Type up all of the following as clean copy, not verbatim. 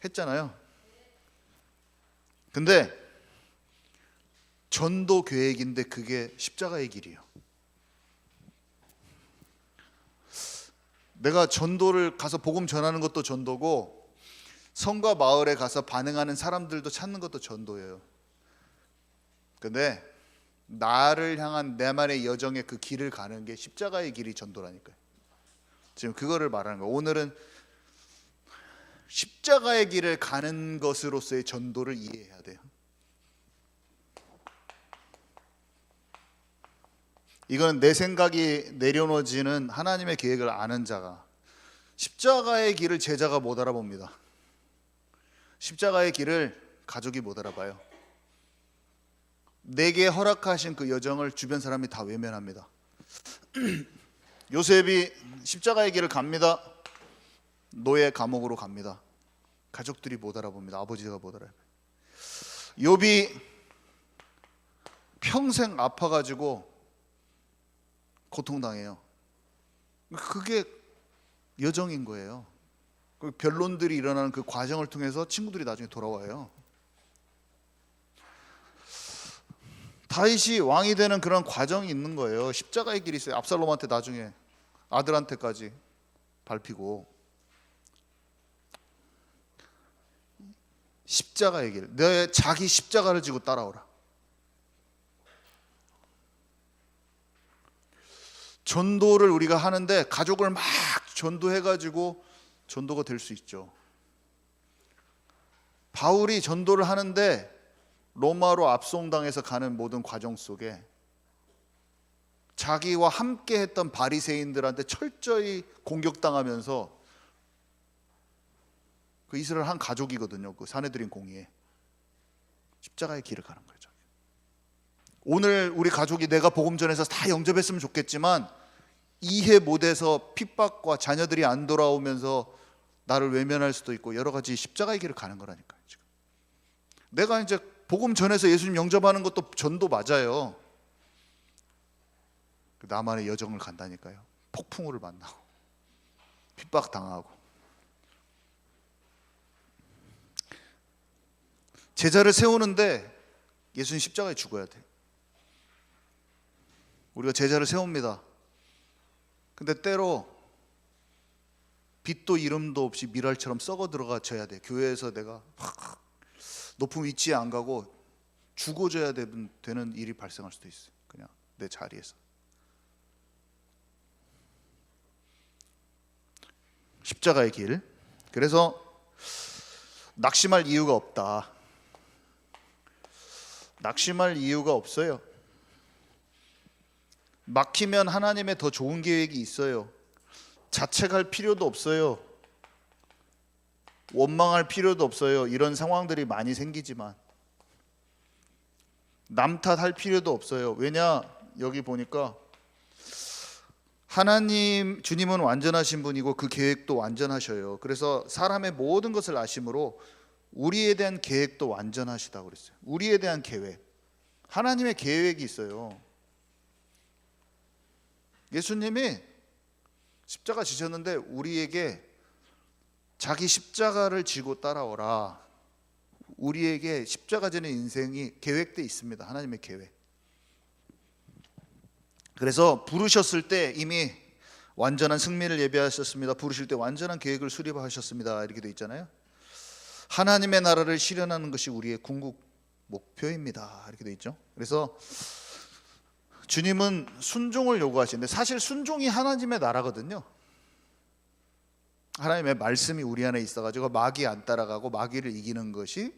했잖아요. 근데 전도 계획인데 그게 십자가의 길이에요. 내가 전도를 가서 복음 전하는 것도 전도고, 성과 마을에 가서 반응하는 사람들도 찾는 것도 전도예요. 근데 나를 향한 내만의 여정의 그 길을 가는 게 십자가의 길이 전도라니까요. 지금 그거를 말하는 거예요. 오늘은 십자가의 길을 가는 것으로서의 전도를 이해해야 돼요. 이건 내 생각이 내려놓지는 하나님의 계획을 아는 자가, 십자가의 길을 제자가 못 알아봅니다. 십자가의 길을 가족이 못 알아봐요. 내게 허락하신 그 여정을 주변 사람이 다 외면합니다. 요셉이 십자가의 길을 갑니다. 노예 감옥으로 갑니다. 가족들이 못 알아봅니다. 아버지가 못 알아봐요. 욥이 평생 아파가지고 고통당해요. 그게 여정인 거예요. 그 변론들이 일어나는 그 과정을 통해서 친구들이 나중에 돌아와요. 다윗이 왕이 되는 그런 과정이 있는 거예요. 십자가의 길이 있어요. 압살롬한테 나중에 아들한테까지 밟히고. 십자가의 길, 내 자기 십자가를 지고 따라오라. 전도를 우리가 하는데 가족을 막 전도해가지고 전도가 될 수 있죠. 바울이 전도를 하는데 로마로 압송당해서 가는 모든 과정 속에 자기와 함께 했던 바리새인들한테 철저히 공격당하면서, 그 이스라엘 한 가족이거든요. 그 사내들인 공의에 십자가의 길을 가는 거죠. 오늘 우리 가족이 내가 복음 전해서 다 영접했으면 좋겠지만 이해 못해서 핍박과 자녀들이 안 돌아오면서 나를 외면할 수도 있고, 여러 가지 십자가의 길을 가는 거라니까요. 지금 내가 이제 복음 전해서 예수님 영접하는 것도 전도 맞아요. 나만의 여정을 간다니까요. 폭풍우를 만나고 핍박당하고. 제자를 세우는데 예수님 십자가에 죽어야 돼요. 우리가 제자를 세웁니다. 근데 때로 빛도 이름도 없이 미랄처럼 썩어 들어가져야 돼. 교회에서 내가 높은 위치에 안 가고 죽어져야 되는 일이 발생할 수도 있어요. 그냥 내 자리에서. 십자가의 길. 그래서 낙심할 이유가 없다. 낙심할 이유가 없어요. 막히면 하나님의 더 좋은 계획이 있어요. 자책할 필요도 없어요. 원망할 필요도 없어요. 이런 상황들이 많이 생기지만 남 탓할 필요도 없어요. 왜냐, 여기 보니까 하나님, 주님은 완전하신 분이고 그 계획도 완전하셔요. 그래서 사람의 모든 것을 아심으로 우리에 대한 계획도 완전하시다고 그랬어요. 우리에 대한 계획, 하나님의 계획이 있어요. 예수님이 십자가 지셨는데 우리에게 자기 십자가를 지고 따라오라. 우리에게 십자가 지는 인생이 계획돼 있습니다. 하나님의 계획. 그래서 부르셨을 때 이미 완전한 승리를 예비하셨습니다. 부르실 때 완전한 계획을 수립하셨습니다. 이렇게 돼 있잖아요. 하나님의 나라를 실현하는 것이 우리의 궁극 목표입니다. 이렇게 돼 있죠. 그래서 주님은 순종을 요구하시는데, 사실 순종이 하나님의 나라거든요. 하나님의 말씀이 우리 안에 있어가지고 마귀 안 따라가고 마귀를 이기는 것이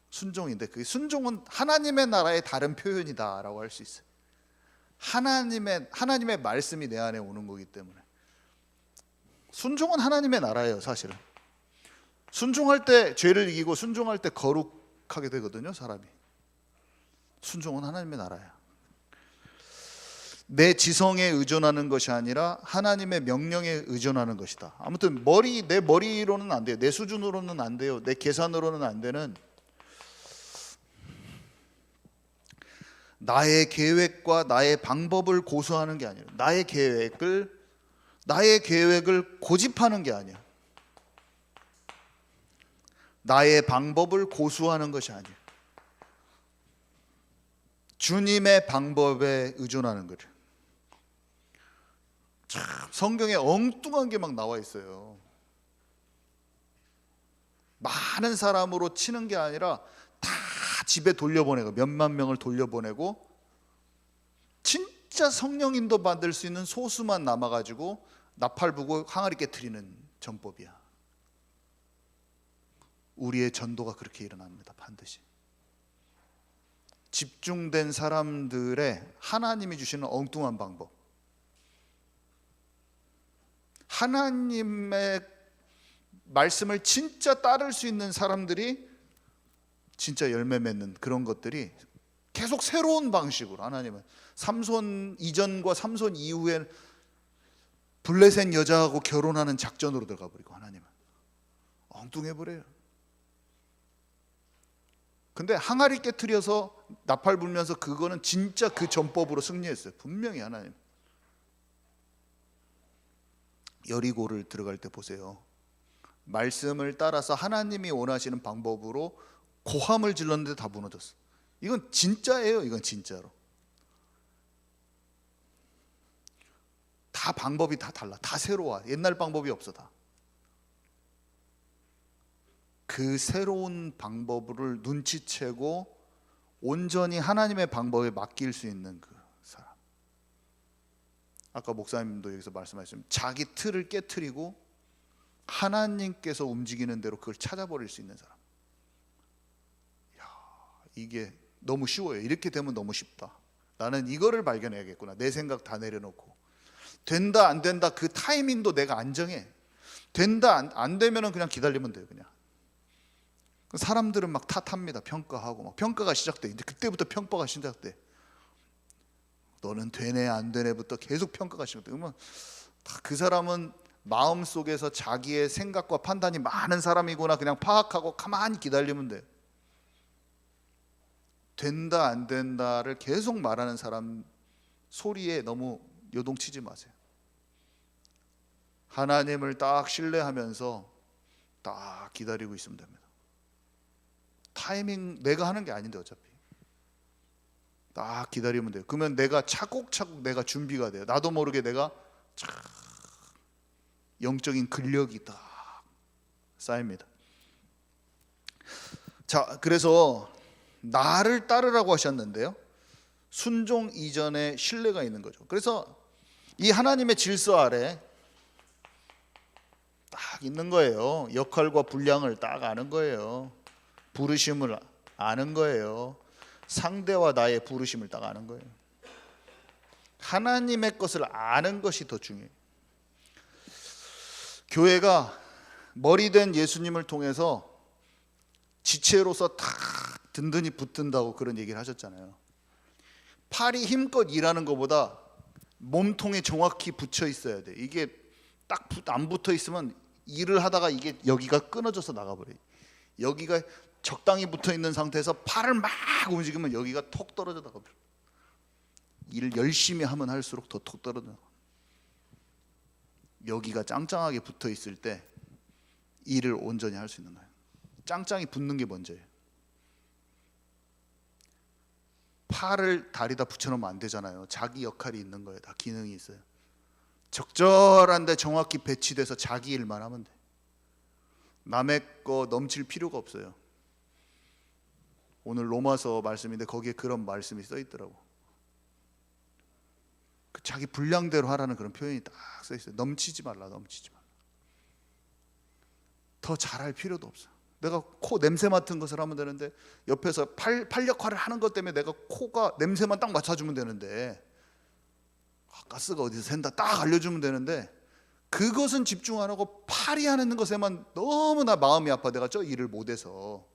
순종인데, 그 순종은 하나님의 나라의 다른 표현이다라고 할 수 있어요. 하나님의 말씀이 내 안에 오는 거기 때문에 순종은 하나님의 나라예요. 사실은 순종할 때 죄를 이기고 순종할 때 거룩하게 되거든요. 사람이. 순종은 하나님의 나라야. 내 지성에 의존하는 것이 아니라 하나님의 명령에 의존하는 것이다. 아무튼 내 머리로는 안 돼요. 내 수준으로는 안 돼요. 내 계산으로는 안 되는, 나의 계획과 나의 방법을 고수하는 게 아니라 나의 계획을 고집하는 게 아니야. 나의 방법을 고수하는 것이 아니에요. 주님의 방법에 의존하는 거죠. 참 성경에 엉뚱한 게 막 나와 있어요. 많은 사람으로 치는 게 아니라 다 집에 돌려보내고 몇만 명을 돌려보내고 진짜 성령 인도 받을 수 있는 소수만 남아가지고 나팔 부고 항아리 깨트리는 전법이야. 우리의 전도가 그렇게 일어납니다. 반드시 집중된 사람들의 하나님이 주시는 엉뚱한 방법, 하나님의 말씀을 진짜 따를 수 있는 사람들이 진짜 열매 맺는 그런 것들이 계속 새로운 방식으로 하나님은 삼손 이전과 삼손 이후에 블레셋 여자하고 결혼하는 작전으로 들어가 버리고 하나님은 엉뚱해 버려요. 근데 항아리 깨트려서 나팔 불면서 그거는 진짜 그 전법으로 승리했어요. 분명히 하나님. 여리고를 들어갈 때 보세요. 말씀을 따라서 하나님이 원하시는 방법으로 고함을 질렀는데 다 무너졌어. 이건 진짜예요. 이건 진짜로. 다 방법이 다 달라. 다 새로워. 옛날 방법이 없어 다. 그 새로운 방법을 눈치채고 온전히 하나님의 방법에 맡길 수 있는 그 사람. 아까 목사님도 여기서 말씀하셨지만 자기 틀을 깨트리고 하나님께서 움직이는 대로 그걸 찾아버릴 수 있는 사람. 이야, 이게 너무 쉬워요. 이렇게 되면 너무 쉽다. 나는 이거를 발견해야겠구나. 내 생각 다 내려놓고 된다 안 된다 그 타이밍도 내가 안정해. 된다 안 되면은 그냥 기다리면 돼요. 그냥. 사람들은 막 탓합니다. 평가하고 막 평가가 시작돼. 이제 그때부터 평가가 시작돼. 너는 되네 안 되네부터 계속 평가가 시작돼. 그러면 그 사람은 마음 속에서 자기의 생각과 판단이 많은 사람이구나 그냥 파악하고 가만히 기다리면 돼. 된다 안 된다를 계속 말하는 사람 소리에 너무 요동치지 마세요. 하나님을 딱 신뢰하면서 딱 기다리고 있으면 됩니다. 타이밍 내가 하는 게 아닌데 어차피 딱 기다리면 돼요. 그러면 내가 차곡차곡 내가 준비가 돼요. 나도 모르게 내가 영적인 근력이 딱 쌓입니다. 자, 그래서 나를 따르라고 하셨는데요. 순종 이전에 신뢰가 있는 거죠. 그래서 이 하나님의 질서 아래 딱 있는 거예요. 역할과 분량을 딱 아는 거예요. 부르심을 아는 거예요. 상대와 나의 부르심을 딱 아는 거예요. 하나님의 것을 아는 것이 더 중요해요. 교회가 머리된 예수님을 통해서 지체로서 다 든든히 붙든다고 그런 얘기를 하셨잖아요. 팔이 힘껏 일하는 것보다 몸통에 정확히 붙여 있어야 돼. 이게 딱 안 붙어 있으면 일을 하다가 이게 여기가 끊어져서 나가버려요. 여기가 적당히 붙어 있는 상태에서 팔을 막 움직이면 여기가 톡 떨어져 나가버려요. 일 열심히 하면 할수록 더 톡 떨어져. 여기가 짱짱하게 붙어 있을 때 일을 온전히 할 수 있는 거예요. 짱짱이 붙는 게 먼저예요. 팔을 다리다 붙여놓으면 안 되잖아요. 자기 역할이 있는 거예요. 다 기능이 있어요. 적절한데 정확히 배치돼서 자기 일만 하면 돼. 남의 거 넘칠 필요가 없어요. 오늘 로마서 말씀인데 거기에 그런 말씀이 써 있더라고. 그 자기 분량대로 하라는 그런 표현이 딱 써 있어요. 넘치지 말라, 넘치지 말라. 더 잘할 필요도 없어. 내가 코 냄새 맡은 것을 하면 되는데 옆에서 팔 역할을 하는 것 때문에 내가 코가 냄새만 딱 맡아주면 되는데 가스가 어디서 샌다 딱 알려주면 되는데 그것은 집중 안 하고 팔이 하는 것에만 너무나 마음이 아파. 내가 저 일을 못해서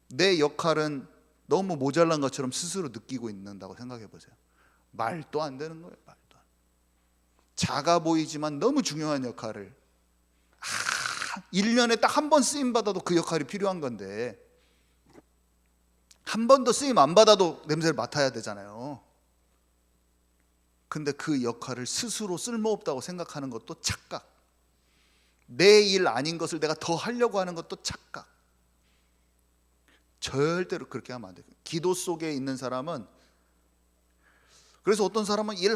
내 역할은 너무 모자란 것처럼 스스로 느끼고 있는다고 생각해 보세요. 말도 안 되는 거예요. 말도 안. 작아 보이지만 너무 중요한 역할을 1년에 딱 한 번 쓰임 받아도 그 역할이 필요한 건데 한 번도 쓰임 안 받아도 냄새를 맡아야 되잖아요. 근데 그 역할을 스스로 쓸모없다고 생각하는 것도 착각. 내 일 아닌 것을 내가 더 하려고 하는 것도 착각. 절대로 그렇게 하면 안 돼요. 기도 속에 있는 사람은, 그래서 어떤 사람은 일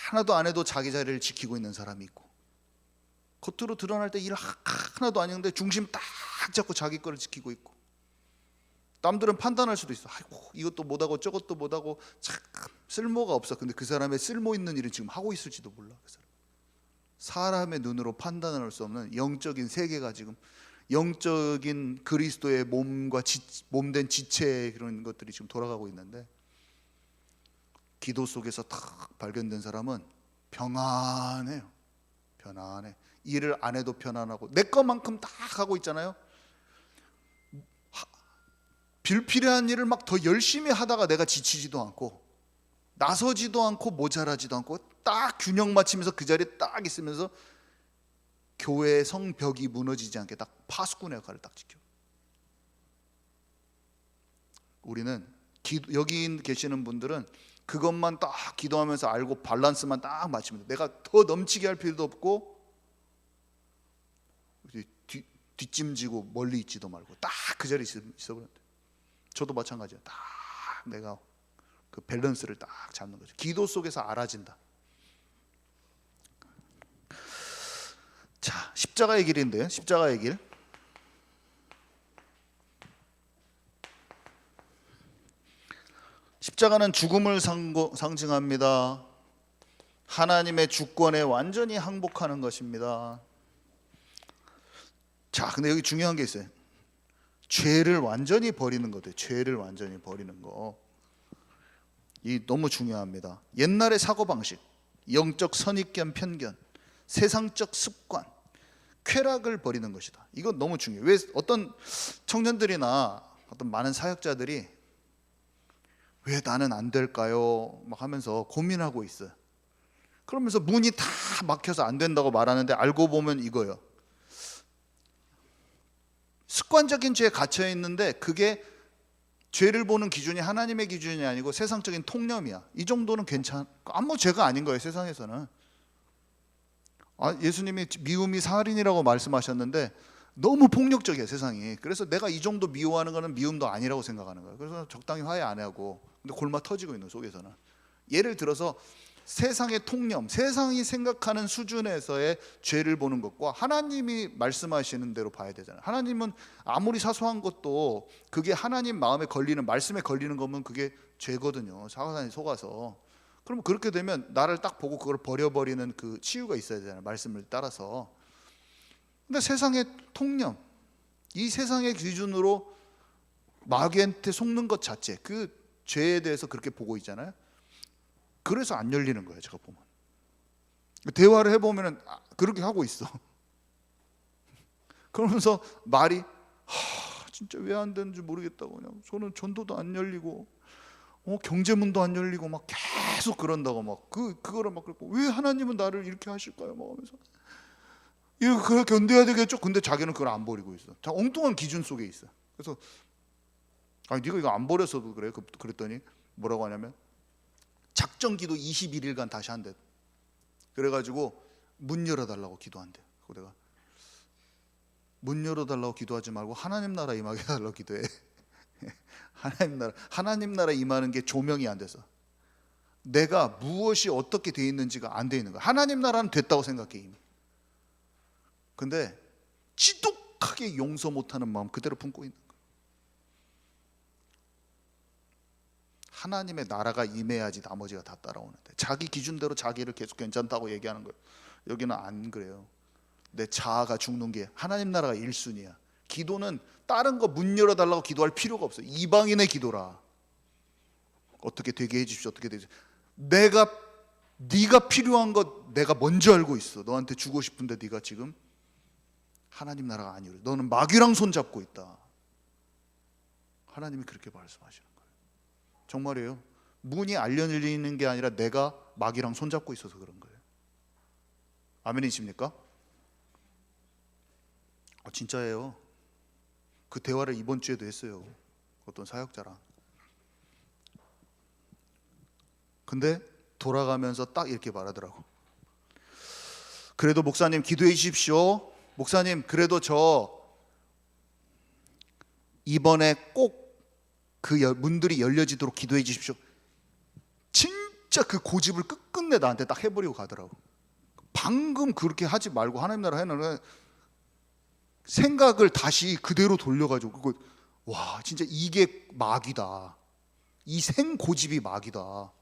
하나도 안 해도 자기 자리를 지키고 있는 사람이 있고, 겉으로 드러날 때 일 하나도 아닌데 중심 딱 잡고 자기 거를 지키고 있고, 남들은 판단할 수도 있어. 아이고 이것도 못하고 저것도 못하고 참 쓸모가 없어. 근데 그 사람의 쓸모 있는 일을 지금 하고 있을지도 몰라. 그 사람. 사람의 눈으로 판단할 수 없는 영적인 세계가 지금, 영적인 그리스도의 몸과 몸된 지체, 그런 것들이 지금 돌아가고 있는데, 기도 속에서 탁 발견된 사람은 평안해요. 편안해. 일을 안 해도 편안하고, 내 것만큼 다 하고 있잖아요. 불필요한 일을 막 더 열심히 하다가 내가 지치지도 않고, 나서지도 않고, 모자라지도 않고, 딱 균형 맞추면서 그 자리에 딱 있으면서 교회의 성벽이 무너지지 않게 딱 파수꾼의 역할을 딱 지켜. 우리는 여기 계시는 분들은 그것만 딱 기도하면서 알고 밸런스만 딱 맞추면 돼. 내가 더 넘치게 할 필요도 없고, 뒷짐지고 멀리 있지도 말고 딱 그 자리에 있어버려야 돼. 저도 마찬가지야. 딱 내가 그 밸런스를 딱 잡는 거죠. 기도 속에서 알아진다. 자, 십자가의 길인데요. 십자가의 길. 십자가는 죽음을 상징합니다. 하나님의 주권에 완전히 항복하는 것입니다. 자, 근데 여기 중요한 게 있어요. 죄를 완전히 버리는 거예요. 죄를 완전히 버리는 거. 이 너무 중요합니다. 옛날의 사고방식, 영적 선입견, 편견, 세상적 습관, 쾌락을 버리는 것이다. 이건 너무 중요해요. 왜 어떤 청년들이나 어떤 많은 사역자들이 왜 나는 안 될까요? 막 하면서 고민하고 있어요. 그러면서 문이 다 막혀서 안 된다고 말하는데, 알고 보면 이거예요. 습관적인 죄에 갇혀 있는데, 그게 죄를 보는 기준이 하나님의 기준이 아니고 세상적인 통념이야. 이 정도는 아무 죄가 아닌 거예요, 세상에서는. 예수님이 미움이 살인이라고 말씀하셨는데 너무 폭력적이야, 세상이. 그래서 내가 이 정도 미워하는 거는 미움도 아니라고 생각하는 거예요. 그래서 적당히 화해 안 하고, 근데 골마 터지고 있는 속에서는, 예를 들어서 세상의 통념, 세상이 생각하는 수준에서의 죄를 보는 것과 하나님이 말씀하시는 대로 봐야 되잖아요. 하나님은 아무리 사소한 것도 그게 하나님 마음에 걸리는, 말씀에 걸리는 거면 그게 죄거든요, 사단에 속아서. 그러면 그렇게 되면 나를 딱 보고 그걸 버려버리는 그 치유가 있어야 되잖아요, 말씀을 따라서. 근데 세상의 통념, 이 세상의 기준으로 마귀한테 속는 것 자체, 그 죄에 대해서 그렇게 보고 있잖아요. 그래서 안 열리는 거예요, 제가 보면. 대화를 해보면 그렇게 하고 있어. 그러면서 말이 진짜 왜 안 되는지 모르겠다고, 그냥 저는 전도도 안 열리고 경제문도 안 열리고 막 계속 그런다고, 막 그거를 막 그러고, 왜 하나님은 나를 이렇게 하실까요? 막 하면서 이거 그걸 견뎌야 되겠죠. 근데 자기는 그걸 안 버리고 있어. 자, 엉뚱한 기준 속에 있어. 그래서 네가 이거 안 버렸어도 그래. 그랬더니 뭐라고 하냐면, 작정기도 21일간 다시 한대. 그래가지고 문 열어달라고 기도한대. 그래서 내가 문 열어달라고 기도하지 말고 하나님 나라 임하게 해달라고 기도해. 하나님 나라 임하는 게 조명이 안 돼서, 내가 무엇이 어떻게 돼 있는지가 안 돼 있는 거야. 하나님 나라는 됐다고 생각해 이미. 근데 지독하게 용서 못하는 마음 그대로 품고 있는 거야. 하나님의 나라가 임해야지 나머지가 다 따라오는데, 자기 기준대로 자기를 계속 괜찮다고 얘기하는 거예요. 여기는 안 그래요. 내 자아가 죽는 게, 하나님 나라가 1순위야. 기도는 다른 거 문 열어달라고 기도할 필요가 없어요. 이방인의 기도라. 어떻게 되게 해주십시오. 어떻게 되지? 네가 필요한 것 내가 먼저 알고 있어. 너한테 주고 싶은데 네가 지금 하나님 나라가 아니래. 너는 마귀랑 손잡고 있다. 하나님이 그렇게 말씀하시는 거예요. 정말이에요. 문이 안 열리는 게 아니라 내가 마귀랑 손잡고 있어서 그런 거예요. 아멘이십니까? 진짜예요. 그 대화를 이번 주에도 했어요, 어떤 사역자랑. 근데 돌아가면서 딱 이렇게 말하더라고. 그래도 목사님 기도해 주십시오. 목사님 그래도 저 이번에 꼭 그 문들이 열려지도록 기도해 주십시오. 진짜 그 고집을 끝끝내 나한테 딱 해버리고 가더라고. 방금 그렇게 하지 말고 하나님 나라 해놓으면 생각을 다시 그대로 돌려가지고 그거 와 진짜 이게 마귀다. 이 생고집이 마귀다.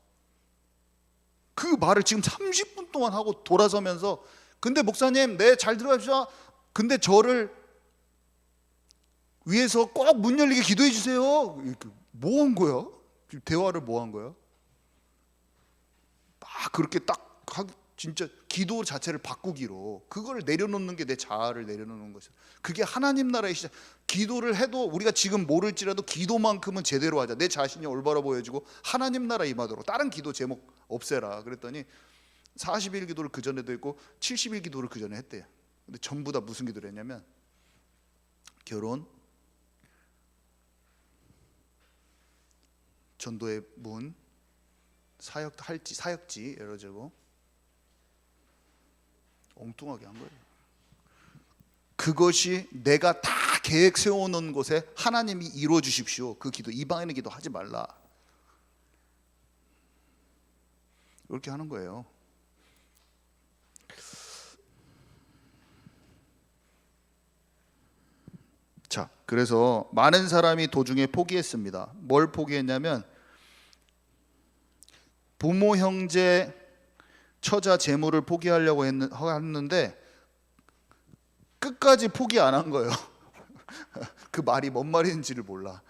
그 말을 지금 30분 동안 하고 돌아서면서 근데 목사님 네 잘 들어가십시오. 근데 저를 위에서 꼭 문 열리게 기도해 주세요. 뭐 한 거야? 대화를 뭐 한 거야? 막 그렇게 딱 진짜 기도 자체를 바꾸기로 그걸 내려놓는 게 내 자아를 내려놓는 것이야. 그게 하나님 나라의 시작. 기도를 해도 우리가 지금 모를지라도 기도만큼은 제대로 하자. 내 자신이 올바로 보여지고 하나님 나라 임하도록. 다른 기도 제목 없애라. 그랬더니 40일 기도를 그 전에도 했고 70일 기도를 그 전에 했대요. 근데 전부 다 무슨 기도를 했냐면 결혼, 전도의 문, 사역지 이러저고 엉뚱하게 한 거예요. 그것이 내가 다 계획 세워놓은 곳에 하나님이 이루어 주십시오. 그 기도, 이방인의 기도 하지 말라. 이렇게 하는 거예요. 자, 그래서 많은 사람이 도중에 포기했습니다. 뭘 포기했냐면 부모, 형제, 처자, 재물을 포기하려고 했는데 끝까지 포기 안 한 거예요. 그 말이 뭔 말인지를 몰라.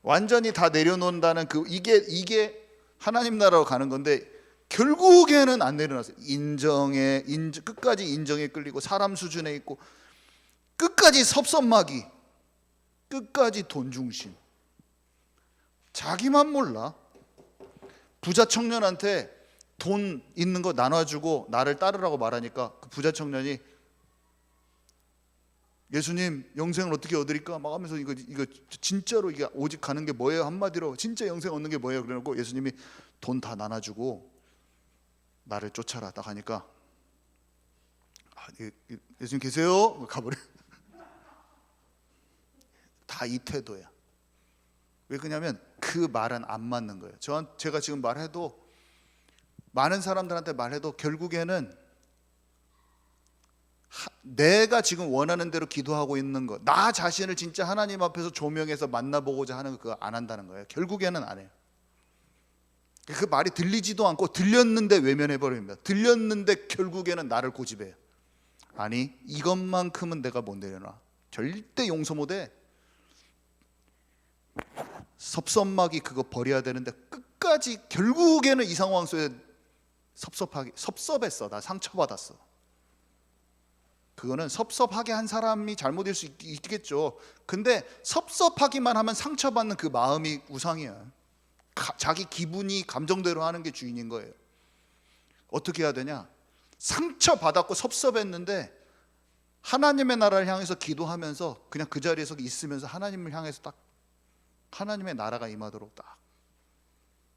완전히 다 내려놓는다는 이게 하나님 나라로 가는 건데 결국에는 안 내려놨어요. 끝까지 인정에 끌리고 사람 수준에 있고 끝까지 섭섭마귀, 끝까지 돈 중심. 자기만 몰라. 부자 청년한테 돈 있는 거 나눠주고 나를 따르라고 말하니까 그 부자 청년이 예수님 영생을 어떻게 얻으리까 막 하면서 이거 진짜로 이게 오직 가는 게 뭐예요? 한마디로 진짜 영생 얻는 게 뭐예요? 그래놓고 예수님이 돈 다 나눠주고 나를 쫓아라 딱 하니까 예수님 계세요? 가버려. 다 이 태도야. 왜 그러냐면 그 말은 안 맞는 거예요. 제가 지금 말해도 많은 사람들한테 말해도 결국에는 내가 지금 원하는 대로 기도하고 있는 것, 나 자신을 진짜 하나님 앞에서 조명해서 만나보고자 하는 거 그거 안 한다는 거예요. 결국에는 안 해요. 그 말이 들리지도 않고 들렸는데 외면해버립니다. 들렸는데 결국에는 나를 고집해요. 아니 이것만큼은 내가 못 내려놔. 절대 용서 못해. 섭섭마귀 그거 버려야 되는데 끝까지 결국에는 이 상황 속에 섭섭했어. 나 상처받았어. 그거는 섭섭하게 한 사람이 잘못일 수 있겠죠. 근데 섭섭하기만 하면 상처받는 그 마음이 우상이야. 자기 기분이 감정대로 하는 게 주인인 거예요. 어떻게 해야 되냐? 상처받았고 섭섭했는데 하나님의 나라를 향해서 기도하면서 그냥 그 자리에서 있으면서 하나님을 향해서 딱 하나님의 나라가 임하도록 딱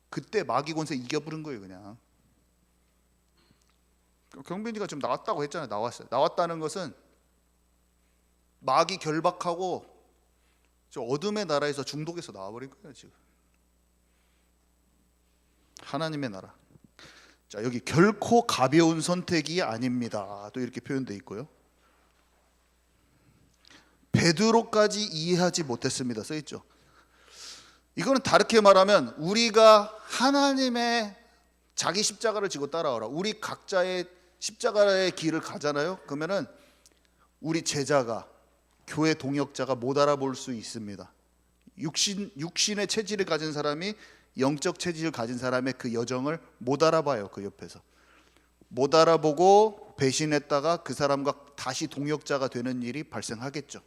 그때 마귀 권세 이겨부른 거예요. 그냥 경빈이가 지금 나왔다고 했잖아요. 나왔어요. 나왔다는 것은 마귀 결박하고 저 어둠의 나라에서 중독에서 나와버린 거예요. 지금 하나님의 나라. 자, 여기 결코 가벼운 선택이 아닙니다. 또 이렇게 표현되어 있고요. 베드로까지 이해하지 못했습니다. 써 있죠. 이거는 다르게 말하면 우리가 하나님의 자기 십자가를 지고 따라오라. 우리 각자의 십자가의 길을 가잖아요. 그러면은 우리 제자가 교회 동역자가 못 알아볼 수 있습니다. 육신의 체질을 가진 사람이 영적 체질을 가진 사람의 그 여정을 못 알아봐요. 그 옆에서 못 알아보고 배신했다가 그 사람과 다시 동역자가 되는 일이 발생하겠죠.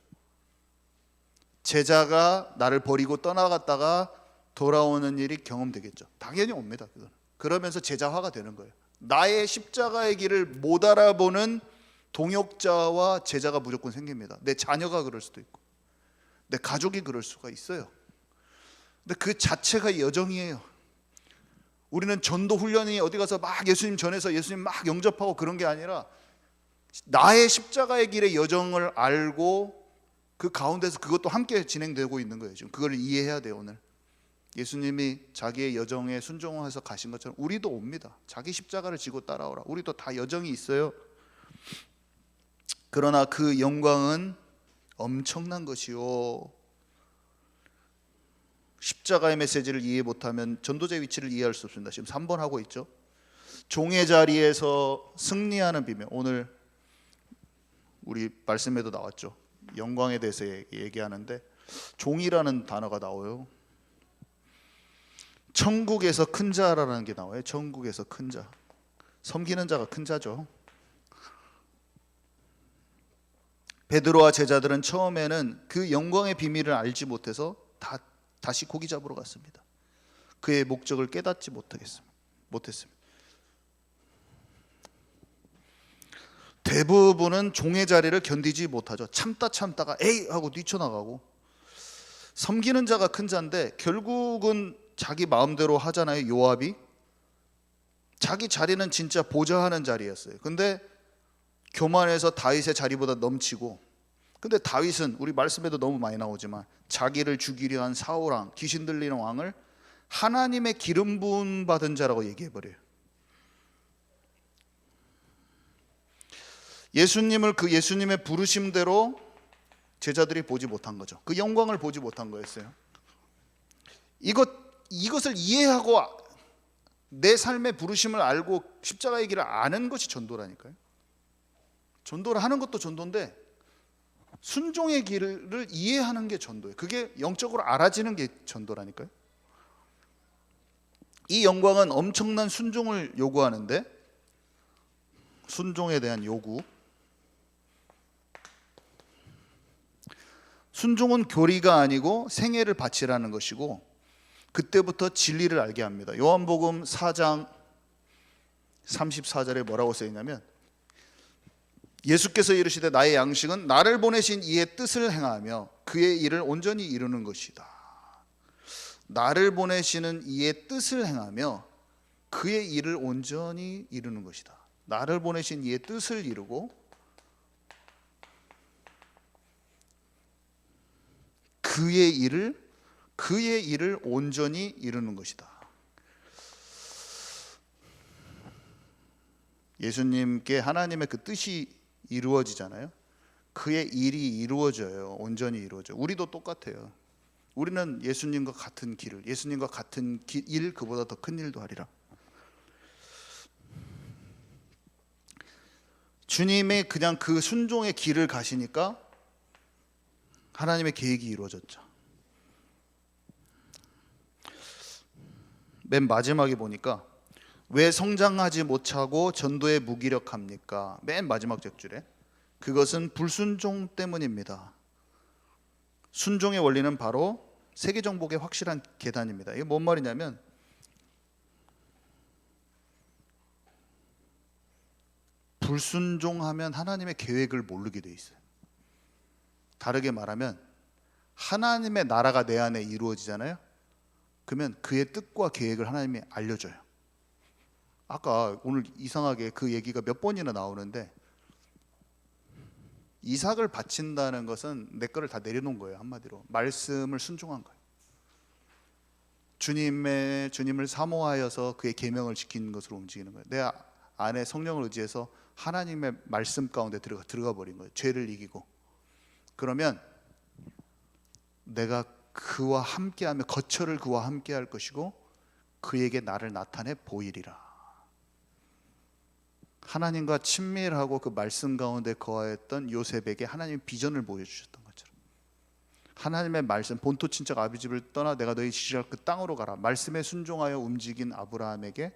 제자가 나를 버리고 떠나갔다가 돌아오는 일이 경험되겠죠. 당연히 옵니다. 그러면서 제자화가 되는 거예요. 나의 십자가의 길을 못 알아보는 동역자와 제자가 무조건 생깁니다. 내 자녀가 그럴 수도 있고 내 가족이 그럴 수가 있어요. 근데 그 자체가 여정이에요. 우리는 전도 훈련이 어디 가서 막 예수님 전해서 예수님 막 영접하고 그런 게 아니라 나의 십자가의 길의 여정을 알고 그 가운데서 그것도 함께 진행되고 있는 거예요. 지금 그걸 이해해야 돼요. 오늘 예수님이 자기의 여정에 순종해서 가신 것처럼 우리도 옵니다. 자기 십자가를 지고 따라오라. 우리도 다 여정이 있어요. 그러나 그 영광은 엄청난 것이요, 십자가의 메시지를 이해 못하면 전도자의 위치를 이해할 수 없습니다. 지금 3번 하고 있죠. 종의 자리에서 승리하는 비밀. 오늘 우리 말씀에도 나왔죠. 영광에 대해서 얘기하는데 종이라는 단어가 나와요. 천국에서 큰 자라는 게 나와요. 천국에서 큰 자. 섬기는 자가 큰 자죠. 베드로와 제자들은 처음에는 그 영광의 비밀을 알지 못해서 다시 고기 잡으러 갔습니다. 그의 목적을 깨닫지 못했습니다. 대부분은 종의 자리를 견디지 못하죠. 참다가 에이 하고 뛰쳐나가고. 섬기는 자가 큰 자인데 결국은 자기 마음대로 하잖아요. 요압이 자기 자리는 진짜 보좌하는 자리였어요. 근데 교만해서 다윗의 자리보다 넘치고, 근데 다윗은 우리 말씀에도 너무 많이 나오지만 자기를 죽이려 한 사울왕, 귀신 들리는 왕을 하나님의 기름 부음 받은 자라고 얘기해버려요. 예수님을 그 예수님의 부르심대로 제자들이 보지 못한 거죠. 그 영광을 보지 못한 거였어요. 이것을 이해하고 내 삶의 부르심을 알고 십자가의 길을 아는 것이 전도라니까요. 전도를 하는 것도 전도인데 순종의 길을 이해하는 게 전도예요. 그게 영적으로 알아지는 게 전도라니까요. 이 영광은 엄청난 순종을 요구하는데, 순종에 대한 요구, 순종은 교리가 아니고 생애를 바치라는 것이고, 그때부터 진리를 알게 합니다. 요한복음 4장 34절에 뭐라고 써있냐면, 예수께서 이르시되 나의 양식은 나를 보내신 이의 뜻을 행하며 그의 일을 온전히 이루는 것이다. 나를 보내시는 이의 뜻을 행하며 그의 일을 온전히 이루는 것이다. 나를 보내신 이의 뜻을 이루고 그의 일을 온전히 이루는 것이다. 예수님께 하나님의 그 뜻이 이루어지잖아요. 그의 일이 이루어져요. 온전히 이루어져요. 우리도 똑같아요. 우리는 예수님과 같은 길을, 예수님과 같은 일, 그보다 더 큰 일도 하리라. 주님의 그냥 그 순종의 길을 가시니까 하나님의 계획이 이루어졌죠. 맨 마지막에 보니까 왜 성장하지 못하고 전도에 무기력합니까? 맨 마지막 적줄에 그것은 불순종 때문입니다. 순종의 원리는 바로 세계 정복의 확실한 계단입니다. 이게 뭔 말이냐면, 불순종하면 하나님의 계획을 모르게 돼 있어요. 다르게 말하면 하나님의 나라가 내 안에 이루어지잖아요. 그러면 그의 뜻과 계획을 하나님이 알려줘요. 아까 오늘 이상하게 그 얘기가 몇 번이나 나오는데, 이삭을 바친다는 것은 내 거를 다 내려놓은 거예요. 한마디로 말씀을 순종한 거예요. 주님을 사모하여서 그의 계명을 지키는 것으로 움직이는 거예요. 내 안에 성령을 의지해서 하나님의 말씀 가운데 들어가 버린 거예요. 죄를 이기고. 그러면 내가 그와 함께하며 거처를 그와 함께할 것이고 그에게 나를 나타내 보이리라. 하나님과 친밀하고 그 말씀 가운데 거하였던 요셉에게 하나님의 비전을 보여주셨던 것처럼, 하나님의 말씀, 본토 친척 아비 집을 떠나 내가 너희 지시할 그 땅으로 가라, 말씀에 순종하여 움직인 아브라함에게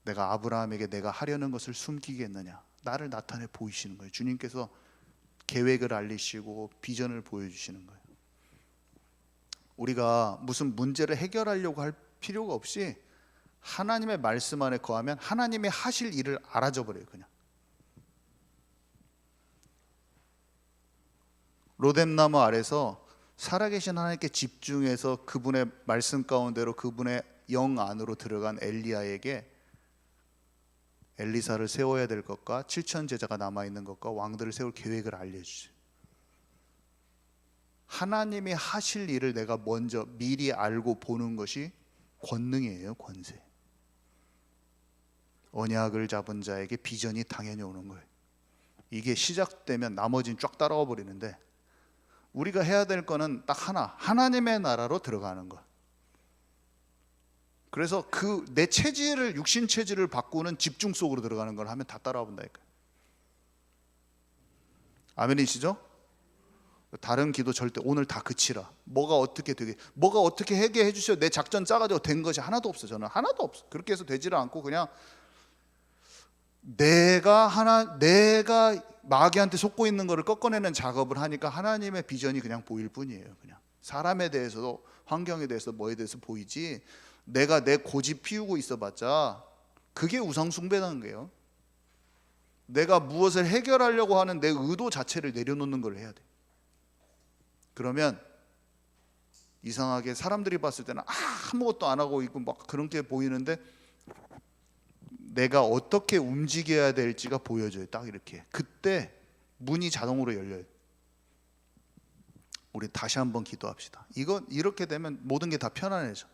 내가 하려는 것을 숨기겠느냐, 나를 나타내 보이시는 거예요. 주님께서 계획을 알리시고 비전을 보여주시는 거예요. 우리가 무슨 문제를 해결하려고 할 필요가 없이 하나님의 말씀 안에 거하면 하나님이 하실 일을 알아져 버려요. 그냥 로뎀나무 아래서 살아계신 하나님께 집중해서 그분의 말씀 가운데로 그분의 영 안으로 들어간 엘리야에게 엘리사를 세워야 될 것과 7천 제자가 남아 있는 것과 왕들을 세울 계획을 알려주세요. 하나님이 하실 일을 내가 먼저 미리 알고 보는 것이 권능이에요. 권세. 언약을 잡은 자에게 비전이 당연히 오는 거예요. 이게 시작되면 나머지는 쫙 따라와 버리는데, 우리가 해야 될 거는 딱 하나, 하나님의 나라로 들어가는 거. 그래서 그 내 체질을, 육신 체질을 바꾸는 집중 속으로 들어가는 걸 하면 다 따라와 본다니까요. 아멘이시죠? 다른 기도 절대 오늘 다 그치라. 뭐가 어떻게 되게, 뭐가 어떻게 하게 해주셔. 내 작전 짜가지고 된 것이 하나도 없어. 저는 하나도 없어. 그렇게 해서 되지를 않고 그냥 내가 마귀한테 속고 있는 거를 꺾어내는 작업을 하니까 하나님의 비전이 그냥 보일 뿐이에요. 그냥 사람에 대해서도, 환경에 대해서, 뭐에 대해서 보이지, 내가 내 고집 피우고 있어봤자 그게 우상숭배라는 거예요. 내가 무엇을 해결하려고 하는 내 의도 자체를 내려놓는 걸 해야 돼. 그러면 이상하게 사람들이 봤을 때는 아무것도 안 하고 있고 막 그런 게 보이는데, 내가 어떻게 움직여야 될지가 보여져요. 딱 이렇게. 그때 문이 자동으로 열려요. 우리 다시 한번 기도합시다. 이렇게 되면 모든 게 다 편안해져.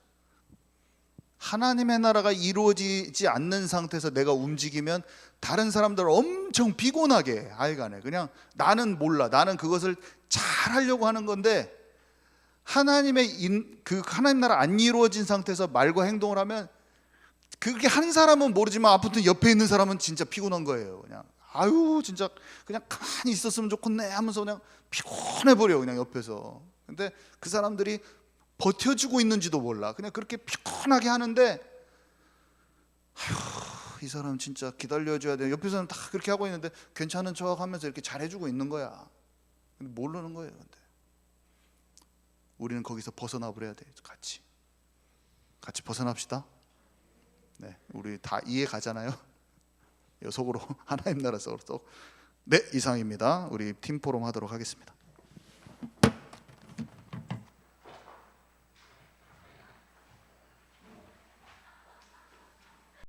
하나님의 나라가 이루어지지 않는 상태에서 내가 움직이면 다른 사람들을 엄청 피곤하게 해. 하여간에 그냥 나는 몰라. 나는 그것을 잘 하려고 하는 건데, 하나님 나라 안 이루어진 상태에서 말과 행동을 하면, 그게 한 사람은 모르지만 아무튼 옆에 있는 사람은 진짜 피곤한 거예요. 그냥 아유 진짜 그냥 가만히 있었으면 좋겠네 하면서 그냥 피곤해 버려, 그냥 옆에서. 근데 그 사람들이 버텨주고 있는지도 몰라. 그냥 그렇게 피곤하게 하는데, 아휴 이 사람 진짜 기다려줘야 돼. 옆에서는 다 그렇게 하고 있는데 괜찮은 척 하면서 이렇게 잘해주고 있는 거야. 근데 모르는 거예요. 근데 우리는 거기서 벗어나 버려야 돼. 같이 벗어납시다. 네, 우리 다 이해 가잖아요. 속으로 하나님 나라 속으로. 네, 이상입니다. 우리 팀 포럼 하도록 하겠습니다.